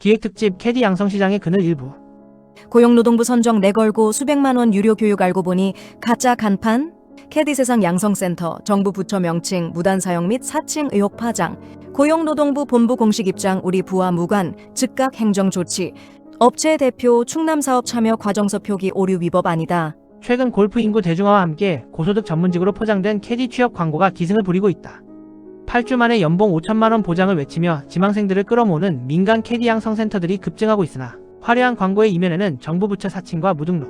기획특집 캐디 양성시장의 그늘 일부. 고용노동부 선정 내걸고 수백만 원 유료 교육 알고 보니 가짜 간판? 캐디세상 양성센터, 정부 부처 명칭, 무단 사용 및 사칭 의혹 파장, 고용노동부 본부 공식 입장 우리 부와 무관, 즉각 행정 조치, 업체 대표 충남사업 참여 과정서 표기 오류 위법 아니다. 최근 골프 인구 대중화와 함께 고소득 전문직으로 포장된 캐디 취업 광고가 기승을 부리고 있다. 8주 만에 연봉 5천만 원 보장을 외치며 지망생들을 끌어모으는 민간 캐디 양성센터들이 급증하고 있으나 화려한 광고의 이면에는 정부 부처 사칭과 무등록,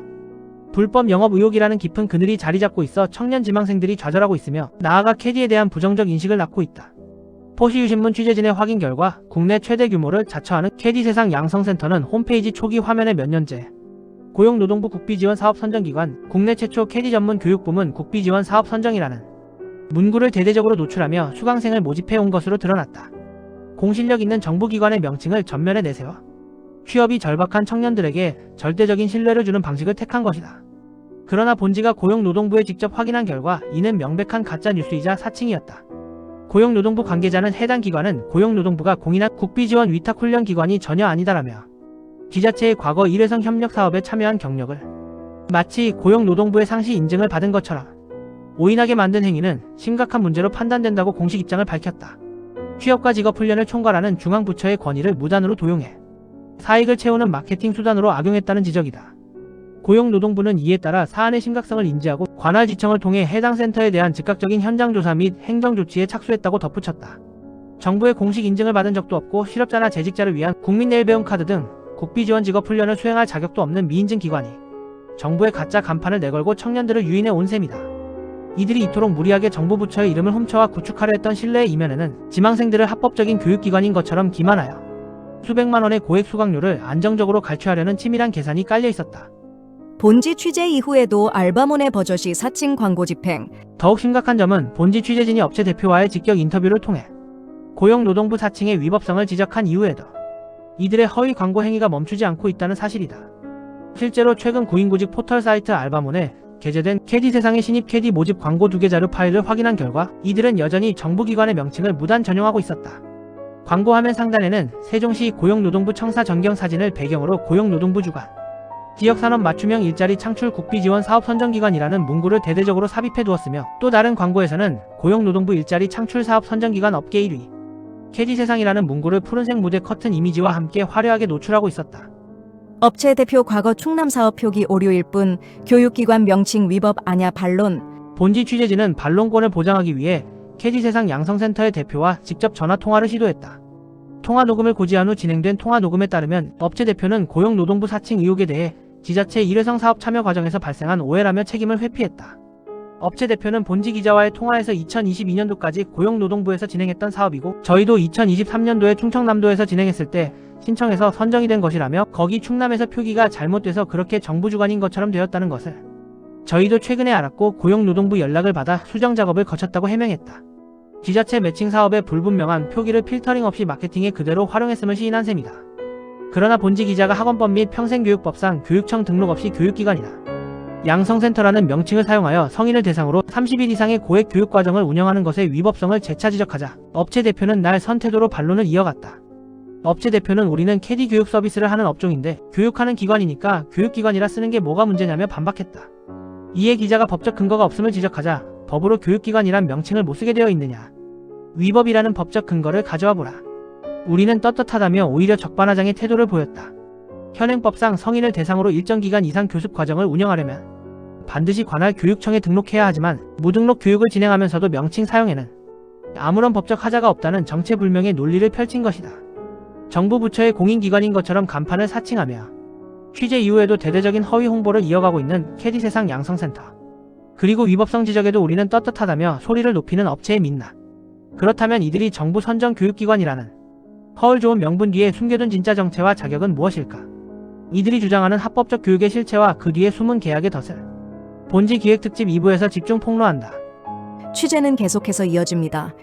불법 영업 의혹이라는 깊은 그늘이 자리 잡고 있어 청년 지망생들이 좌절하고 있으며 나아가 캐디에 대한 부정적 인식을 낳고 있다. 포시유신문 취재진의 확인 결과 국내 최대 규모를 자처하는 캐디세상 양성센터는 홈페이지 초기 화면에 몇 년째 고용노동부 국비지원 사업선정기관, 국내 최초 캐디 전문 교육부문 국비지원 사업선정이라는 문구를 대대적으로 노출하며 수강생을 모집해온 것으로 드러났다. 공실력 있는 정부기관의 명칭을 전면에 내세워 취업이 절박한 청년들에게 절대적인 신뢰를 주는 방식을 택한 것이다. 그러나 본지가 고용노동부에 직접 확인한 결과 이는 명백한 가짜 뉴스이자 사칭이었다. 고용노동부 관계자는 해당 기관은 고용노동부가 공인한 국비지원 위탁훈련기관이 전혀 아니다라며 지자체의 과거 일회성 협력 사업에 참여한 경력을 마치 고용노동부의 상시 인증을 받은 것처럼 오인하게 만든 행위는 심각한 문제로 판단된다고 공식 입장을 밝혔다. 취업과 직업훈련을 총괄하는 중앙부처의 권위를 무단으로 도용해 사익을 채우는 마케팅 수단으로 악용했다는 지적이다. 고용노동부는 이에 따라 사안의 심각성을 인지하고 관할 지청을 통해 해당 센터에 대한 즉각적인 현장조사 및 행정조치에 착수했다고 덧붙였다. 정부의 공식 인증을 받은 적도 없고 실업자나 재직자를 위한 국민내일배움카드 등 국비지원 직업훈련을 수행할 자격도 없는 미인증 기관이 정부의 가짜 간판을 내걸고 청년들을 유인해 온 셈이다. 이들이 이토록 무리하게 정부 부처의 이름을 훔쳐와 구축하려 했던 신뢰의 이면에는 지망생들을 합법적인 교육기관인 것처럼 기만하여 수백만 원의 고액 수강료를 안정적으로 갈취하려는 치밀한 계산이 깔려 있었다. 본지 취재 이후에도 알바몬의 버젓이 사칭 광고 집행. 더욱 심각한 점은 본지 취재진이 업체 대표와의 직격 인터뷰를 통해 고용노동부 사칭의 위법성을 지적한 이후에도 이들의 허위 광고 행위가 멈추지 않고 있다는 사실이다. 실제로 최근 구인구직 포털 사이트 알바몬에 게재된 캐디세상의 신입 캐디 모집 광고 2개 자료 파일을 확인한 결과 이들은 여전히 정부기관의 명칭을 무단 전용하고 있었다. 광고 화면 상단에는 세종시 고용노동부 청사 전경 사진을 배경으로 고용노동부 주관 지역산업 맞춤형 일자리 창출 국비지원 사업선정기관이라는 문구를 대대적으로 삽입해 두었으며 또 다른 광고에서는 고용노동부 일자리 창출 사업 선정기관 업계 1위 캐디세상이라는 문구를 푸른색 무대 커튼 이미지와 함께 화려하게 노출하고 있었다. 업체 대표 과거 충남사업 표기 오류일 뿐 교육기관 명칭 위법 아냐 반론. 본지 취재진은 반론권을 보장하기 위해 캐디세상 양성센터의 대표와 직접 전화통화를 시도했다. 통화 녹음을 고지한 후 진행된 통화 녹음에 따르면 업체 대표는 고용노동부 사칭 의혹에 대해 지자체 일회성 사업 참여 과정에서 발생한 오해라며 책임을 회피했다. 업체 대표는 본지 기자와의 통화에서 2022년도까지 고용노동부에서 진행했던 사업이고 저희도 2023년도에 충청남도에서 진행했을 때 신청해서 선정이 된 것이라며 거기 충남에서 표기가 잘못돼서 그렇게 정부 주관인 것처럼 되었다는 것을 저희도 최근에 알았고 고용노동부 연락을 받아 수정 작업을 거쳤다고 해명했다. 지자체 매칭 사업에 불분명한 표기를 필터링 없이 마케팅에 그대로 활용했음을 시인한 셈이다. 그러나 본지 기자가 학원법 및 평생교육법상 교육청 등록 없이 교육기관이나 양성센터라는 명칭을 사용하여 성인을 대상으로 30일 이상의 고액 교육과정을 운영하는 것의 위법성을 재차 지적하자 업체 대표는 날 선 태도로 반론을 이어갔다. 업체 대표는 우리는 캐디 교육 서비스를 하는 업종인데 교육하는 기관이니까 교육기관이라 쓰는 게 뭐가 문제냐며 반박했다. 이에 기자가 법적 근거가 없음을 지적하자 법으로 교육기관이란 명칭을 못 쓰게 되어 있느냐. 위법이라는 법적 근거를 가져와 보라. 우리는 떳떳하다며 오히려 적반하장의 태도를 보였다. 현행법상 성인을 대상으로 일정 기간 이상 교습 과정을 운영하려면 반드시 관할 교육청에 등록해야 하지만 무등록 교육을 진행하면서도 명칭 사용에는 아무런 법적 하자가 없다는 정체불명의 논리를 펼친 것이다. 정부 부처의 공인기관인 것처럼 간판을 사칭하며 취재 이후에도 대대적인 허위 홍보를 이어가고 있는 캐디세상 양성센터. 그리고 위법성 지적에도 우리는 떳떳하다며 소리를 높이는 업체의 민낯. 그렇다면 이들이 정부 선정 교육기관이라는 허울 좋은 명분 뒤에 숨겨둔 진짜 정체와 자격은 무엇일까? 이들이 주장하는 합법적 교육의 실체와 그 뒤에 숨은 계약의 덫을 본지 기획특집 2부에서 집중 폭로한다. 취재는 계속해서 이어집니다.